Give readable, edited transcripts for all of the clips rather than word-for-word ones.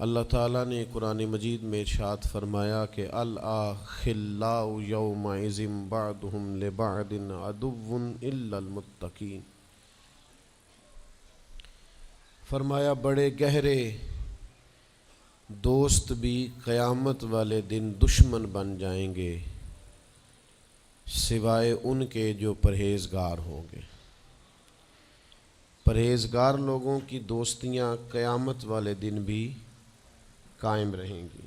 اللہ تعالیٰ نے قرآن مجید میں ارشاد فرمایا کہ الأخلاء یومئذ بعضهم لبعض عدو إلا المتقین۔ فرمایا بڑے گہرے دوست بھی قیامت والے دن دشمن بن جائیں گے سوائے ان کے جو پرہیزگار ہوں گے۔ پرہیزگار لوگوں کی دوستیاں قیامت والے دن بھی قائم رہیں گی،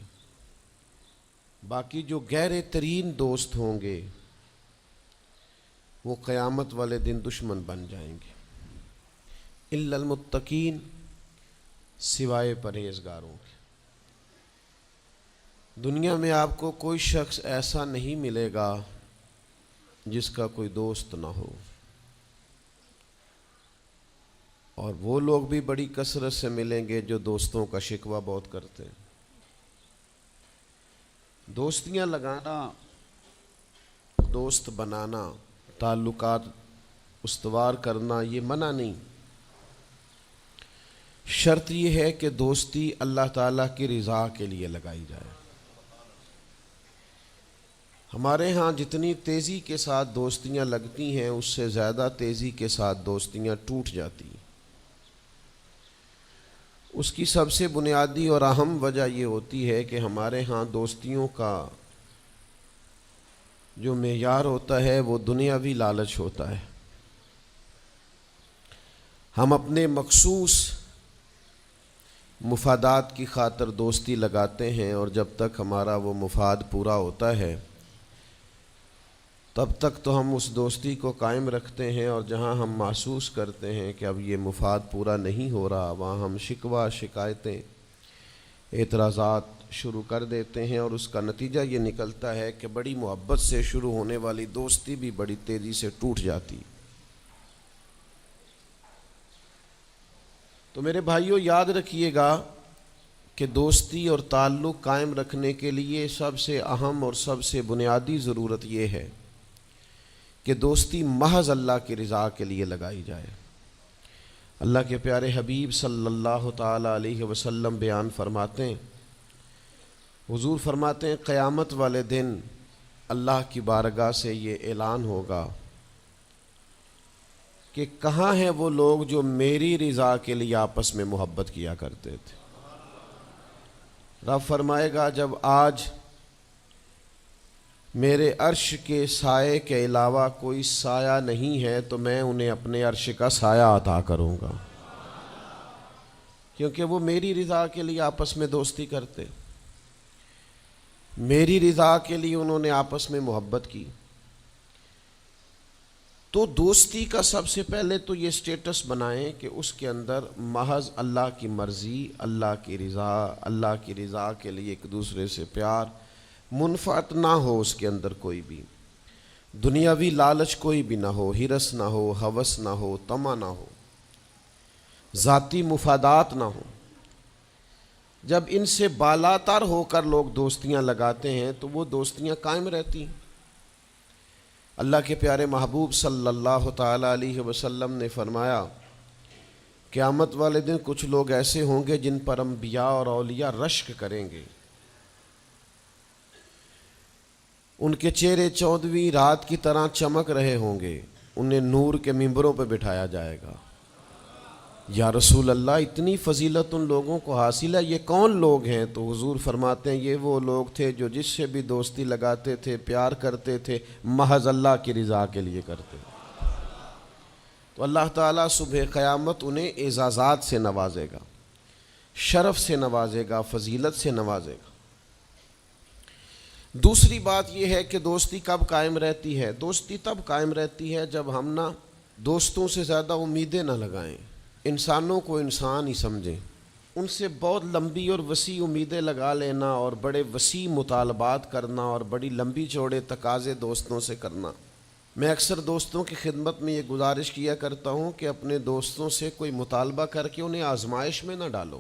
باقی جو گہرے ترین دوست ہوں گے وہ قیامت والے دن دشمن بن جائیں گے۔ الا المتقین، سوائے پرہیزگاروں کے۔ دنیا میں آپ کو کوئی شخص ایسا نہیں ملے گا جس کا کوئی دوست نہ ہو، اور وہ لوگ بھی بڑی کثرت سے ملیں گے جو دوستوں کا شکوہ بہت کرتے ہیں۔ دوستیاں لگانا، دوست بنانا، تعلقات استوار کرنا یہ منع نہیں، شرط یہ ہے کہ دوستی اللہ تعالیٰ کی رضا کے لیے لگائی جائے۔ ہمارے ہاں جتنی تیزی کے ساتھ دوستیاں لگتی ہیں اس سے زیادہ تیزی کے ساتھ دوستیاں ٹوٹ جاتی ہیں۔ اس کی سب سے بنیادی اور اہم وجہ یہ ہوتی ہے کہ ہمارے ہاں دوستیوں کا جو معیار ہوتا ہے وہ دنیاوی لالچ ہوتا ہے۔ ہم اپنے مخصوص مفادات کی خاطر دوستی لگاتے ہیں، اور جب تک ہمارا وہ مفاد پورا ہوتا ہے تب تک تو ہم اس دوستی کو قائم رکھتے ہیں، اور جہاں ہم محسوس کرتے ہیں کہ اب یہ مفاد پورا نہیں ہو رہا وہاں ہم شکوہ، شکایتیں، اعتراضات شروع کر دیتے ہیں، اور اس کا نتیجہ یہ نکلتا ہے کہ بڑی محبت سے شروع ہونے والی دوستی بھی بڑی تیزی سے ٹوٹ جاتی۔ تو میرے بھائیوں یاد رکھیے گا کہ دوستی اور تعلق قائم رکھنے کے لیے سب سے اہم اور سب سے بنیادی ضرورت یہ ہے کہ دوستی محض اللہ کی رضا کے لیے لگائی جائے۔ اللہ کے پیارے حبیب صلی اللہ تعالیٰ علیہ وسلم بیان فرماتے ہیں، حضور فرماتے ہیں قیامت والے دن اللہ کی بارگاہ سے یہ اعلان ہوگا کہ کہاں ہیں وہ لوگ جو میری رضا کے لیے آپس میں محبت کیا کرتے تھے۔ رب فرمائے گا جب آج میرے عرش کے سائے کے علاوہ کوئی سایہ نہیں ہے تو میں انہیں اپنے عرش کا سایہ عطا کروں گا، کیونکہ وہ میری رضا کے لیے آپس میں دوستی کرتے، میری رضا کے لیے انہوں نے آپس میں محبت کی۔ تو دوستی کا سب سے پہلے تو یہ سٹیٹس بنائیں کہ اس کے اندر محض اللہ کی مرضی، اللہ کی رضا کے لیے ایک دوسرے سے پیار، منفعت نہ ہو اس کے اندر کوئی بھی، دنیاوی لالچ کوئی بھی نہ ہو، ہرس نہ ہو، ہوس نہ ہو، طمع نہ ہو، ذاتی مفادات نہ ہو۔ جب ان سے بالاتر ہو کر لوگ دوستیاں لگاتے ہیں تو وہ دوستیاں قائم رہتی ہیں۔ اللہ کے پیارے محبوب صلی اللہ تعالیٰ علیہ وسلم نے فرمایا قیامت والے دن کچھ لوگ ایسے ہوں گے جن پر انبیاء اور اولیاء رشک کریں گے، ان کے چہرے 14ویں رات کی طرح چمک رہے ہوں گے، انہیں نور کے ممبروں پہ بٹھایا جائے گا۔ یا رسول اللہ اتنی فضیلت ان لوگوں کو حاصل ہے، یہ کون لوگ ہیں؟ تو حضور فرماتے ہیں یہ وہ لوگ تھے جو جس سے بھی دوستی لگاتے تھے، پیار کرتے تھے، محض اللہ کی رضا کے لیے کرتے۔ تو اللہ تعالیٰ صبح قیامت انہیں اعزازات سے نوازے گا، شرف سے نوازے گا، فضیلت سے نوازے گا۔ دوسری بات یہ ہے کہ دوستی کب قائم رہتی ہے؟ دوستی تب قائم رہتی ہے جب ہم دوستوں سے زیادہ امیدیں نہ لگائیں، انسانوں کو انسان ہی سمجھیں، ان سے بہت لمبی اور وسیع امیدیں لگا لینا اور بڑے وسیع مطالبات کرنا اور بڑی لمبی چوڑے تقاضے دوستوں سے کرنا۔ میں اکثر دوستوں کی خدمت میں یہ گزارش کیا کرتا ہوں کہ اپنے دوستوں سے کوئی مطالبہ کر کے انہیں آزمائش میں نہ ڈالو۔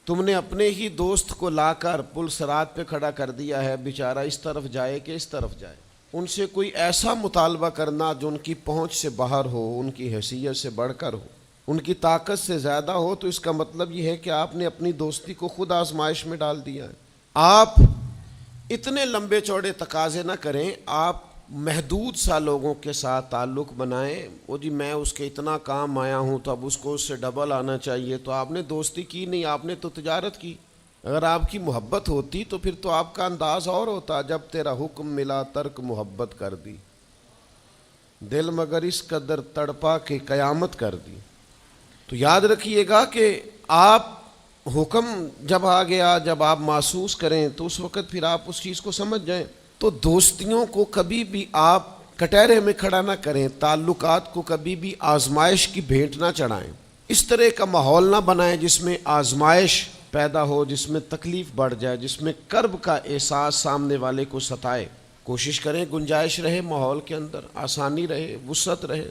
تم نے اپنے ہی دوست کو لا کر پل صراط پہ کھڑا کر دیا ہے، بیچارہ اس طرف جائے کہ اس طرف جائے۔ ان سے کوئی ایسا مطالبہ کرنا جو ان کی پہنچ سے باہر ہو، ان کی حیثیت سے بڑھ کر ہو، ان کی طاقت سے زیادہ ہو تو اس کا مطلب یہ ہے کہ آپ نے اپنی دوستی کو خود آزمائش میں ڈال دیا ہے۔ آپ اتنے لمبے چوڑے تقاضے نہ کریں، آپ محدود سا لوگوں کے ساتھ تعلق بنائیں۔ وہ جی میں اس کے اتنا کام آیا ہوں تو اب اس کو اس سے ڈبل آنا چاہیے، تو آپ نے دوستی کی نہیں، آپ نے تو تجارت کی۔ اگر آپ کی محبت ہوتی تو پھر تو آپ کا انداز اور ہوتا، جب تیرا حکم ملا ترک محبت کر دی، دل مگر اس قدر تڑپا کہ قیامت کر دی۔ تو یاد رکھیے گا کہ آپ حکم جب آ گیا، جب آپ محسوس کریں تو اس وقت پھر آپ اس چیز کو سمجھ جائیں۔ تو دوستیوں کو کبھی بھی آپ کٹہرے میں کھڑا نہ کریں، تعلقات کو کبھی بھی آزمائش کی بھیٹ نہ چڑھائیں۔ اس طرح کا ماحول نہ بنائیں جس میں آزمائش پیدا ہو، جس میں تکلیف بڑھ جائے، جس میں کرب کا احساس سامنے والے کو ستائے۔ کوشش کریں گنجائش رہے ماحول کے اندر، آسانی رہے، وسعت رہے۔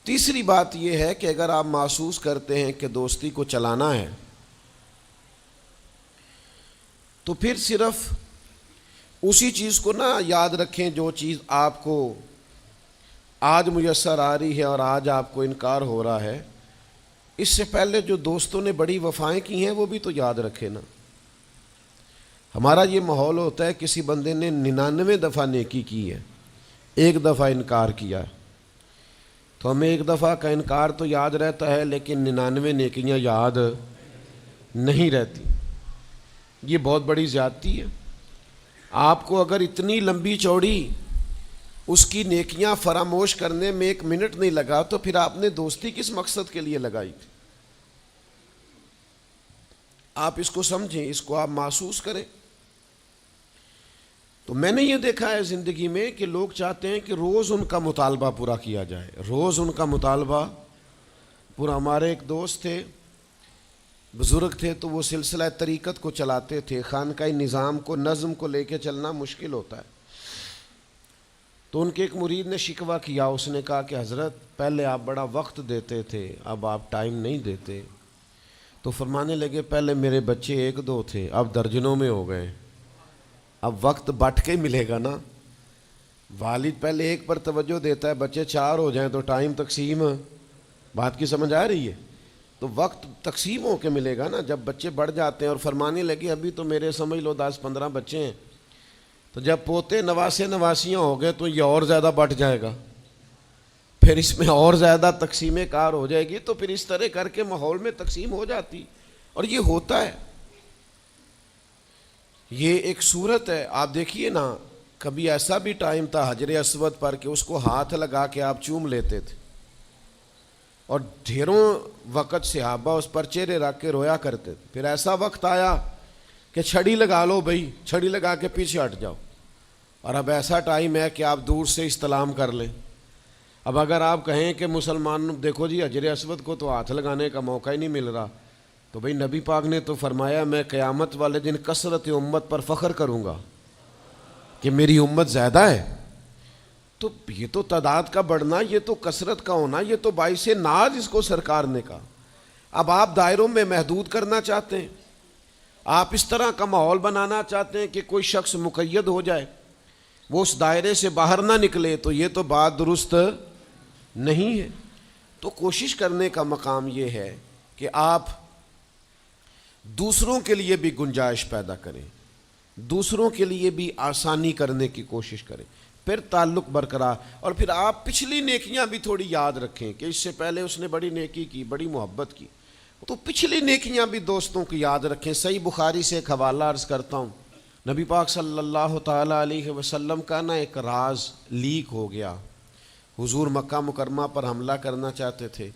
تیسری بات یہ ہے کہ اگر آپ محسوس کرتے ہیں کہ دوستی کو چلانا ہے تو پھر صرف اسی چیز کو نہ یاد رکھیں جو چیز آپ کو آج میسر آ رہی ہے اور آج آپ کو انکار ہو رہا ہے۔ اس سے پہلے جو دوستوں نے بڑی وفائیں کی ہیں وہ بھی تو یاد رکھے نا۔ ہمارا یہ ماحول ہوتا ہے کسی بندے نے 99 دفعہ نیکی کی ہے، ایک دفعہ انکار کیا ہے، تو ہمیں ایک دفعہ کا انکار تو یاد رہتا ہے لیکن 99 نیکیاں یاد نہیں رہتی۔ یہ بہت بڑی زیادتی ہے۔ آپ کو اگر اتنی لمبی چوڑی اس کی نیکیاں فراموش کرنے میں 1 منٹ نہیں لگا تو پھر آپ نے دوستی کس مقصد کے لیے لگائی تھی؟ آپ اس کو سمجھیں، اس کو آپ محسوس کریں۔ تو میں نے یہ دیکھا ہے زندگی میں کہ لوگ چاہتے ہیں کہ روز ان کا مطالبہ پورا کیا جائے، روز ان کا مطالبہ پورا۔ ہمارے ایک دوست تھے، بزرگ تھے، تو وہ سلسلہ طریقت کو چلاتے تھے، خانقاہ نظام کو، نظم کو لے کے چلنا مشکل ہوتا ہے۔ تو ان کے ایک مرید نے شکوہ کیا، اس نے کہا کہ حضرت پہلے آپ بڑا وقت دیتے تھے، اب آپ ٹائم نہیں دیتے۔ تو فرمانے لگے پہلے میرے بچے 1-2 تھے، اب درجنوں میں ہو گئے، اب وقت بٹ کے ملے گا نا۔ والد پہلے ایک پر توجہ دیتا ہے، بچے 4 ہو جائیں تو ٹائم تقسیم، بات کی سمجھ آ رہی ہے؟ تو وقت تقسیم ہو کے ملے گا نا جب بچے بڑھ جاتے ہیں۔ اور فرمانے لگے ابھی تو میرے سمجھ لو 10-15 بچے ہیں، تو جب پوتے نواسے نواسیاں ہو گئے تو یہ اور زیادہ بٹ جائے گا، پھر اس میں اور زیادہ تقسیم کار ہو جائے گی۔ تو پھر اس طرح کر کے ماحول میں تقسیم ہو جاتی، اور یہ ہوتا ہے، یہ ایک صورت ہے۔ آپ دیکھیے نا، کبھی ایسا بھی ٹائم تھا حجر اسود پر کہ اس کو ہاتھ لگا کے آپ چوم لیتے تھے، اور ڈھیروں وقت صحابہ اس پر چہرے رکھ کے رویا کرتے تھے۔ پھر ایسا وقت آیا کہ چھڑی لگا لو بھائی، چھڑی لگا کے پیچھے ہٹ جاؤ، اور اب ایسا ٹائم ہے کہ آپ دور سے استلام کر لیں۔ اب اگر آپ کہیں کہ مسلمان دیکھو جی حجر اسود کو تو ہاتھ لگانے کا موقع ہی نہیں مل رہا، تو بھئی نبی پاک نے تو فرمایا میں قیامت والے دن کثرت امت پر فخر کروں گا کہ میری امت زیادہ ہے۔ تو یہ تو تعداد کا بڑھنا، یہ تو کثرت کا ہونا، یہ تو باعث ناز اس کو سرکار نے کہا۔ اب آپ دائروں میں محدود کرنا چاہتے ہیں، آپ اس طرح کا ماحول بنانا چاہتے ہیں کہ کوئی شخص مقید ہو جائے، وہ اس دائرے سے باہر نہ نکلے، تو یہ تو بات درست نہیں ہے۔ تو کوشش کرنے کا مقام یہ ہے کہ آپ دوسروں کے لیے بھی گنجائش پیدا کریں، دوسروں کے لیے بھی آسانی کرنے کی کوشش کریں، پھر تعلق برقرار۔ اور پھر آپ پچھلی نیکیاں بھی تھوڑی یاد رکھیں کہ اس سے پہلے اس نے بڑی نیکی کی، بڑی محبت کی، تو پچھلی نیکیاں بھی دوستوں کی یاد رکھیں۔ صحیح بخاری سے ایک حوالہ عرض کرتا ہوں، نبی پاک صلی اللہ تعالیٰ علیہ وسلم کا نا ایک راز لیک ہو گیا۔ حضور مکہ مکرمہ پر حملہ کرنا چاہتے تھے،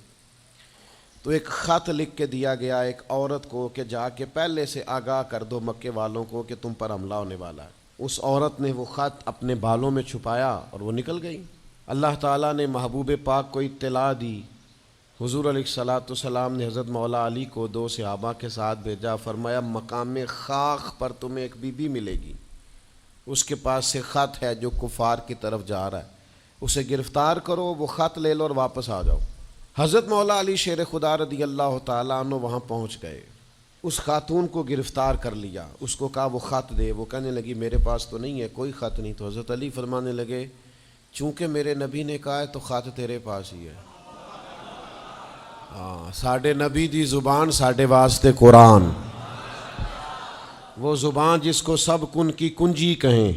تو ایک خط لکھ کے دیا گیا ایک عورت کو کہ جا کے پہلے سے آگاہ کر دو مکے والوں کو کہ تم پر حملہ ہونے والا ہے۔ اس عورت نے وہ خط اپنے بالوں میں چھپایا اور وہ نکل گئی۔ اللہ تعالیٰ نے محبوب پاک کو اطلاع دی، حضور علیہ الصلاۃ والسلام نے حضرت مولا علی کو 2 صحابہ کے ساتھ بھیجا، فرمایا مقام خاک پر تمہیں ایک بی بی ملے گی، اس کے پاس سے خط ہے جو کفار کی طرف جا رہا ہے، اسے گرفتار کرو، وہ خط لے لو اور واپس آ جاؤ۔ حضرت مولا علی شیر خدا رضی اللہ تعالیٰ عنہ وہاں پہنچ گئے، اس خاتون کو گرفتار کر لیا، اس کو کہا وہ خط دے، وہ کہنے لگی میرے پاس تو نہیں ہے، کوئی خط نہیں۔ تو حضرت علی فرمانے لگے چونکہ میرے نبی نے کہا ہے تو خط تیرے پاس ہی ہے۔ ہاں ساڈے نبی دی زبان ساڈے واسطے قرآن، وہ زبان جس کو سب کن کی کنجی کہیں،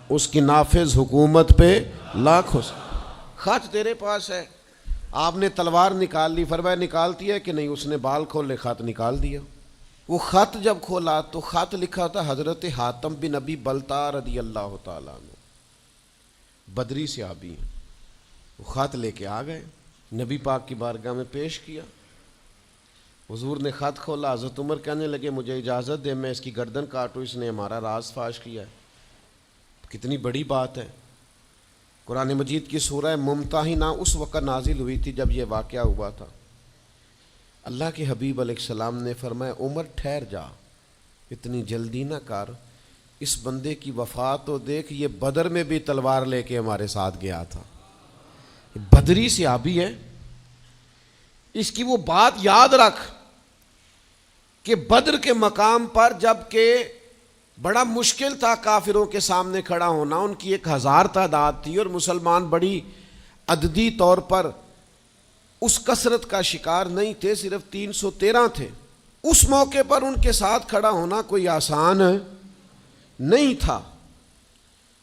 اس کی نافذ حکومت پہ لاکھوں خط تیرے پاس ہے. آپ نے تلوار نکال لی، فرمایا نکالتی ہے کہ نہیں؟ اس نے بال کھولے، خط نکال دیا. وہ خط جب کھولا تو خط لکھا تھا حضرت حاتم بن نبی بلتا رضی اللہ تعالیٰ عنہ، بدری صحابی ہیں. وہ خط لے کے آ گئے، نبی پاک کی بارگاہ میں پیش کیا. حضور نے خط کھولا، حضرت عمر کہنے لگے مجھے اجازت دے میں اس کی گردن کاٹوں، اس نے ہمارا راز فاش کیا ہے. کتنی بڑی بات ہے. قرآن مجید کی سورہ ممتحنہ اس وقت نازل ہوئی تھی جب یہ واقعہ ہوا تھا. اللہ کے حبیب علیہ السلام نے فرمایا عمر ٹھہر جا، اتنی جلدی نہ کر، اس بندے کی وفات تو دیکھ، یہ بدر میں بھی تلوار لے کے ہمارے ساتھ گیا تھا، بدری صحابی ہے. اس کی وہ بات یاد رکھ کہ بدر کے مقام پر جب کہ بڑا مشکل تھا کافروں کے سامنے کھڑا ہونا، ان کی 1000 تعداد تھی اور مسلمان بڑی عددی طور پر اس کثرت کا شکار نہیں تھے، صرف 313 تھے. اس موقع پر ان کے ساتھ کھڑا ہونا کوئی آسان نہیں تھا،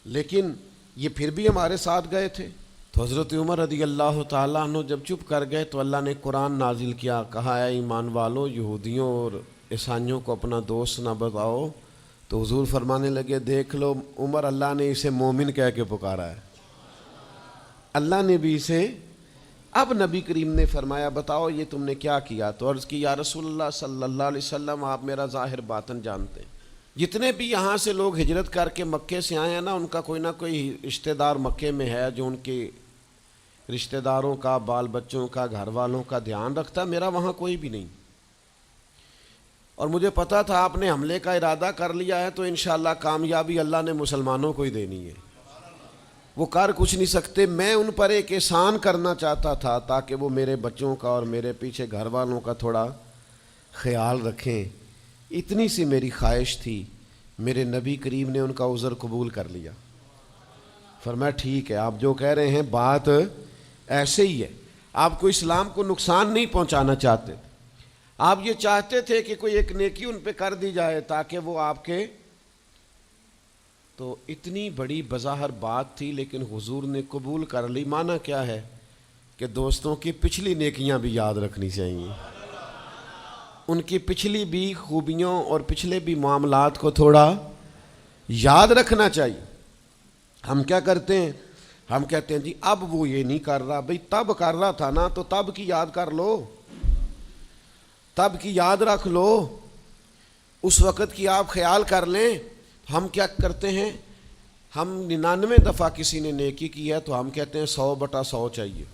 لیکن یہ پھر بھی ہمارے ساتھ گئے تھے. تو حضرت عمر رضی اللہ تعالیٰ عنہ جب چپ کر گئے تو اللہ نے قرآن نازل کیا، کہا اے ایمان والو یہودیوں اور عیسائیوں کو اپنا دوست نہ بتاؤ. تو حضور فرمانے لگے دیکھ لو عمر، اللہ نے اسے مومن کہہ کے پکارا ہے، اللہ نے بھی اسے. اب نبی کریم نے فرمایا بتاؤ یہ تم نے کیا کیا؟ تو عرض کی یا رسول اللہ صلی اللہ علیہ وسلم آپ میرا ظاہر باطن جانتے ہیں. جتنے بھی یہاں سے لوگ ہجرت کر کے مکے سے آئے ہیں نا، ان کا کوئی نہ کوئی رشتہ دار مکے میں ہے جو ان کے رشتہ داروں کا، بال بچوں کا، گھر والوں کا دھیان رکھتا. میرا وہاں کوئی بھی نہیں، اور مجھے پتا تھا آپ نے حملے کا ارادہ کر لیا ہے تو انشاءاللہ کامیابی اللہ نے مسلمانوں کو ہی دینی ہے، وہ کر کچھ نہیں سکتے. میں ان پر ایک احسان کرنا چاہتا تھا تاکہ وہ میرے بچوں کا اور میرے پیچھے گھر والوں کا تھوڑا خیال رکھیں، اتنی سی میری خواہش تھی. میرے نبی کریم نے ان کا عذر قبول کر لیا. فرمایا ٹھیک ہے، آپ جو کہہ رہے ہیں بات ایسے ہی ہے، آپ کو اسلام کو نقصان نہیں پہنچانا چاہتے، آپ یہ چاہتے تھے کہ کوئی ایک نیکی ان پہ کر دی جائے تاکہ وہ آپ کے. تو اتنی بڑی بظاہر بات تھی لیکن حضور نے قبول کر لی. معنی کیا ہے کہ دوستوں کی پچھلی نیکیاں بھی یاد رکھنی چاہیے، ان کی پچھلی بھی خوبیوں اور پچھلے بھی معاملات کو تھوڑا یاد رکھنا چاہیے. ہم کیا کرتے ہیں؟ ہم کہتے ہیں جی اب وہ یہ نہیں کر رہا، بھئی تب کر رہا تھا نا، تو تب کی یاد کر لو، تب کی یاد رکھ لو، اس وقت کی آپ خیال کر لیں. ہم کیا کرتے ہیں؟ ہم 99 دفعہ کسی نے نیکی کی ہے تو ہم کہتے ہیں 100/100 چاہیے،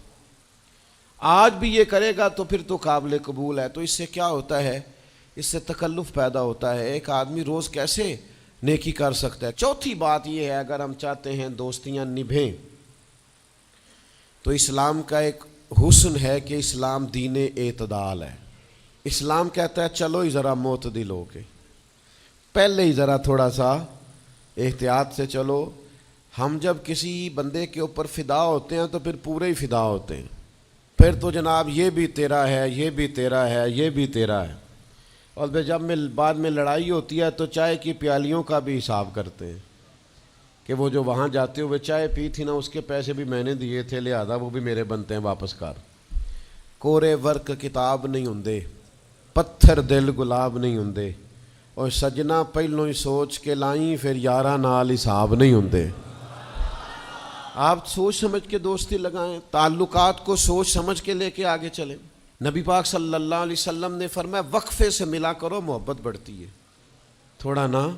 آج بھی یہ کرے گا تو پھر تو قابل قبول ہے. تو اس سے کیا ہوتا ہے؟ اس سے تکلف پیدا ہوتا ہے. ایک آدمی روز کیسے نیکی کر سکتا ہے؟ چوتھی بات یہ ہے اگر ہم چاہتے ہیں دوستیاں نبھیں تو اسلام کا ایک حسن ہے کہ اسلام دین اعتدال ہے. اسلام کہتا ہے چلو ہی ذرا معتدل ہو کے، پہلے ہی ذرا تھوڑا سا احتیاط سے چلو. ہم جب کسی بندے کے اوپر فدا ہوتے ہیں تو پھر پورے ہی فدا ہوتے ہیں، پھر تو جناب یہ بھی تیرا ہے، یہ بھی تیرا ہے، یہ بھی تیرا ہے. اور جب بعد میں لڑائی ہوتی ہے تو چائے کی پیالیوں کا بھی حساب کرتے ہیں کہ وہ جو وہاں جاتے ہوئے چائے پی تھی نا اس کے پیسے بھی میں نے دیے تھے، لہذا وہ بھی میرے بنتے ہیں، واپس کر. کورے ورک کتاب نہیں ہوندے، پتھر دل گلاب نہیں ہوندے، اور سجنا پہلوں ہی سوچ کے لائیں پھر یاراں نال حساب نہیں ہوندے. آپ سوچ سمجھ کے دوستی لگائیں، تعلقات کو سوچ سمجھ کے لے کے آگے چلیں. نبی پاک صلی اللہ علیہ وسلم نے فرمایا وقفے سے ملا کرو محبت بڑھتی ہے. تھوڑا نا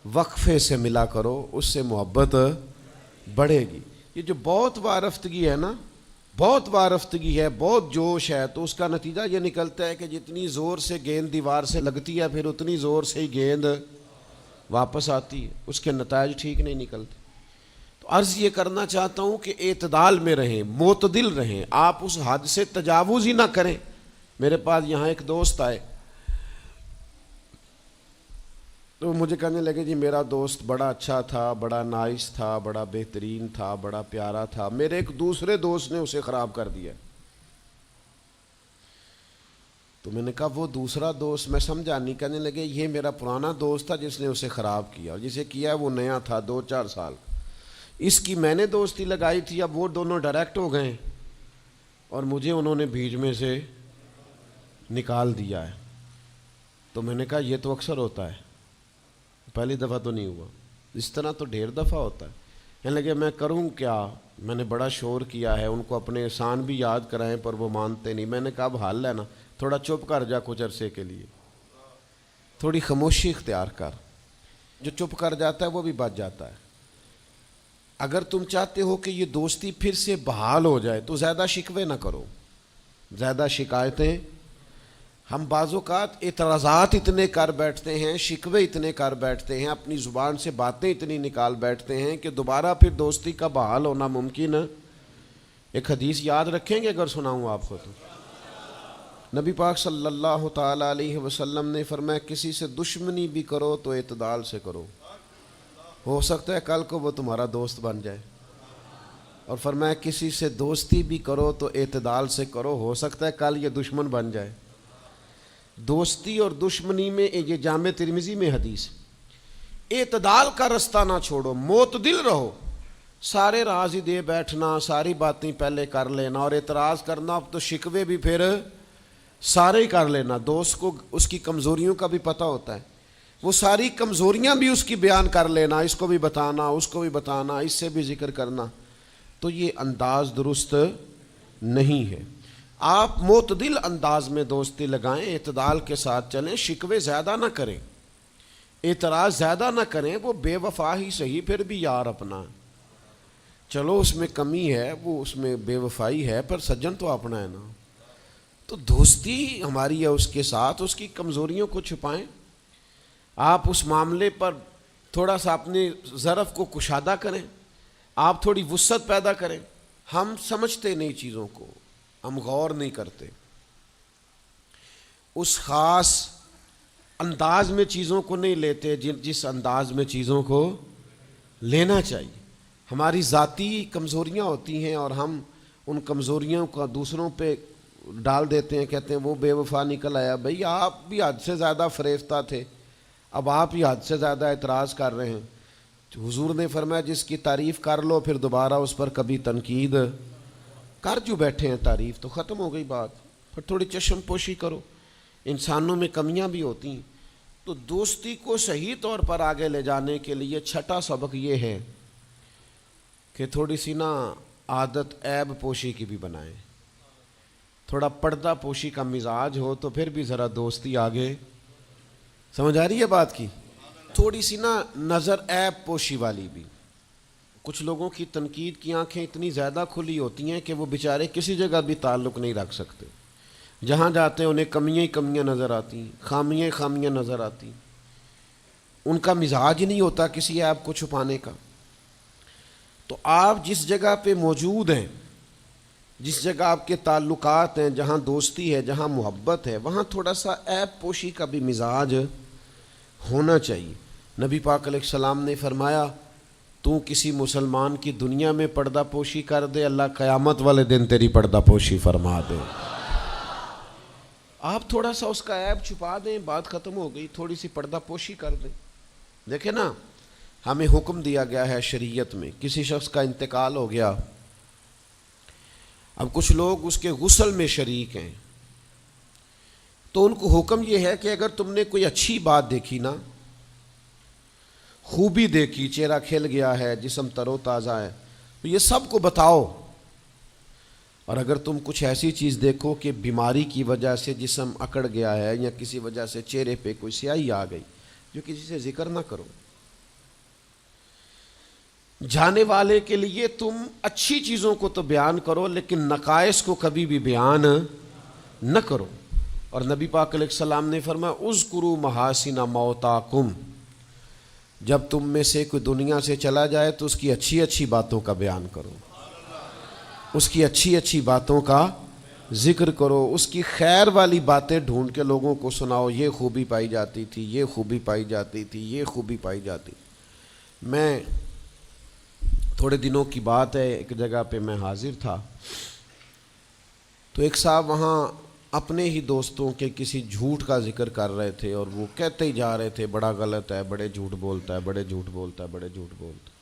وقفے سے ملا کرو، اس سے محبت بڑھے گی. یہ جو بہت وارفتگی ہے نا، بہت وارفتگی ہے، بہت جوش ہے، تو اس کا نتیجہ یہ نکلتا ہے کہ جتنی زور سے گیند دیوار سے لگتی ہے پھر اتنی زور سے ہی گیند واپس آتی ہے، اس کے نتائج ٹھیک نہیں نکلتے. تو عرض یہ کرنا چاہتا ہوں کہ اعتدال میں رہیں، معتدل رہیں، آپ اس حد سے تجاوز ہی نہ کریں. میرے پاس یہاں ایک دوست آئے تو مجھے کہنے لگے جی میرا دوست بڑا اچھا تھا، بڑا نائس تھا، بڑا بہترین تھا، بڑا پیارا تھا، میرے ایک دوسرے دوست نے اسے خراب کر دیا. تو میں نے کہا وہ دوسرا دوست میں سمجھا نہیں. کہنے لگے یہ میرا پرانا دوست تھا جس نے اسے خراب کیا, اور جسے کیا وہ نیا تھا 2-4 سال. اس کی میں نے دوستی لگائی تھی, اب وہ دونوں ڈائریکٹ ہو گئے اور مجھے انہوں نے بیچ میں سے نکال دیا ہے. تو میں نے کہا یہ تو اکثر ہوتا ہے, پہلی دفعہ تو نہیں ہوا, اس طرح تو ڈھیر دفعہ ہوتا ہے. کہنے لگے میں کروں کیا, میں نے بڑا شور کیا ہے, ان کو اپنے احسان بھی یاد کرائیں پر وہ مانتے نہیں. میں نے کہا اب حال ہے نا, تھوڑا چپ کر جا کچھ عرصے کے لیے, تھوڑی خاموشی اختیار کر. جو چپ کر جاتا ہے وہ بھی بچ جاتا ہے. اگر تم چاہتے ہو کہ یہ دوستی پھر سے بحال ہو جائے تو زیادہ شکوے نہ کرو, زیادہ شکایتیں. ہم بعض اوقات اعتراضات اتنے کر بیٹھتے ہیں, شکوے اتنے کر بیٹھتے ہیں, اپنی زبان سے باتیں اتنی نکال بیٹھتے ہیں کہ دوبارہ پھر دوستی کا بحال ہونا ممکن ہے. ایک حدیث یاد رکھیں گے اگر سناؤں آپ کو تو. نبی پاک صلی اللہ تعالیٰ علیہ وسلم نے فرمایا کسی سے دشمنی بھی کرو تو اعتدال سے کرو, ہو سکتا ہے کل کو وہ تمہارا دوست بن جائے. اور فرمایا کسی سے دوستی بھی کرو تو اعتدال سے کرو, ہو سکتا ہے کل یہ دشمن بن جائے. دوستی اور دشمنی میں یہ جامع ترمذی میں حدیث, اعتدال کا رستہ نہ چھوڑو, معتدل رہو. سارے راز ہی دے بیٹھنا, ساری باتیں پہلے کر لینا اور اعتراض کرنا, اب تو شکوے بھی پھر سارے ہی کر لینا. دوست کو اس کی کمزوریوں کا بھی پتہ ہوتا ہے, وہ ساری کمزوریاں بھی اس کی بیان کر لینا, اس کو بھی بتانا, اس کو بھی بتانا, اس سے بھی ذکر کرنا. تو یہ انداز درست نہیں ہے. آپ معتدل انداز میں دوستی لگائیں, اعتدال کے ساتھ چلیں, شکوے زیادہ نہ کریں, اعتراض زیادہ نہ کریں. وہ بے وفا ہی صحیح پھر بھی یار اپنا, چلو اس میں کمی ہے, وہ اس میں بے وفائی ہے, پر سجن تو اپنا ہے نا. تو دوستی ہماری ہے اس کے ساتھ, اس کی کمزوریوں کو چھپائیں. آپ اس معاملے پر تھوڑا سا اپنے ظرف کو کشادہ کریں, آپ تھوڑی وسعت پیدا کریں. ہم سمجھتے نہیں چیزوں کو, ہم غور نہیں کرتے, اس خاص انداز میں چیزوں کو نہیں لیتے جس انداز میں چیزوں کو لینا چاہیے. ہماری ذاتی کمزوریاں ہوتی ہیں اور ہم ان کمزوریوں کا دوسروں پہ ڈال دیتے ہیں, کہتے ہیں وہ بے وفا نکل آیا. بھئی آپ بھی حد سے زیادہ فریفتہ تھے, اب آپ ہی حد سے زیادہ اعتراض کر رہے ہیں. حضور نے فرمایا جس کی تعریف کر لو پھر دوبارہ اس پر کبھی تنقید کر جو بیٹھے ہیں, تعریف تو ختم ہو گئی بات. پھر تھوڑی چشم پوشی کرو, انسانوں میں کمیاں بھی ہوتی ہیں. تو دوستی کو صحیح طور پر آگے لے جانے کے لیے چھٹا سبق یہ ہے کہ تھوڑی سی نا عادت عیب پوشی کی بھی بنائیں. تھوڑا پردہ پوشی کا مزاج ہو تو پھر بھی ذرا دوستی آگے. سمجھ آ رہی ہے بات کی؟ تھوڑی سی نا نظر عیب پوشی والی بھی. کچھ لوگوں کی تنقید کی آنکھیں اتنی زیادہ کھلی ہوتی ہیں کہ وہ بیچارے کسی جگہ بھی تعلق نہیں رکھ سکتے. جہاں جاتے ہیں انہیں کمیاں ہی کمیاں نظر آتی ہیں, خامیاں ہی خامیاں نظر آتی ہیں. ان کا مزاج ہی نہیں ہوتا کسی عیب کو چھپانے کا. تو آپ جس جگہ پہ موجود ہیں, جس جگہ آپ کے تعلقات ہیں, جہاں دوستی ہے, جہاں محبت ہے, وہاں تھوڑا سا عیب پوشی کا بھی مزاج ہونا چاہیے. نبی پاک علیہ السلام نے فرمایا تو کسی مسلمان کی دنیا میں پردہ پوشی کر دے, اللہ قیامت والے دن تیری پردہ پوشی فرما دے. آپ تھوڑا سا اس کا عیب چھپا دیں, بات ختم ہو گئی. تھوڑی سی پردہ پوشی کر دیں. دیکھیں نا, ہمیں حکم دیا گیا ہے شریعت میں, کسی شخص کا انتقال ہو گیا, اب کچھ لوگ اس کے غسل میں شریک ہیں, تو ان کو حکم یہ ہے کہ اگر تم نے کوئی اچھی بات دیکھی نا, خوبی دیکھی, چہرہ کھل گیا ہے, جسم تر و تازہ ہے, تو یہ سب کو بتاؤ. اور اگر تم کچھ ایسی چیز دیکھو کہ بیماری کی وجہ سے جسم اکڑ گیا ہے یا کسی وجہ سے چہرے پہ کوئی سیاہی آ گئی, جو کسی سے ذکر نہ کرو. جانے والے کے لیے تم اچھی چیزوں کو تو بیان کرو لیکن نقائص کو کبھی بھی بیان نہ کرو. اور نبی پاک علیہ السلام نے فرمایا اذکروا محاسن موتاکم, جب تم میں سے کوئی دنیا سے چلا جائے تو اس کی اچھی اچھی باتوں کا بیان کرو, اس کی اچھی اچھی باتوں کا ذکر کرو, اس کی خیر والی باتیں ڈھونڈ کے لوگوں کو سناؤ. یہ خوبی پائی جاتی تھی, یہ خوبی پائی جاتی تھی, یہ خوبی پائی جاتی. میں تھوڑے دنوں کی بات ہے, ایک جگہ پہ میں حاضر تھا, تو ایک صاحب وہاں اپنے ہی دوستوں کے کسی جھوٹ کا ذکر کر رہے تھے اور وہ کہتے ہی جا رہے تھے بڑا غلط ہے، بڑے جھوٹ بولتا ہے، بڑے جھوٹ بولتا ہے، بڑے جھوٹ بولتا ہے۔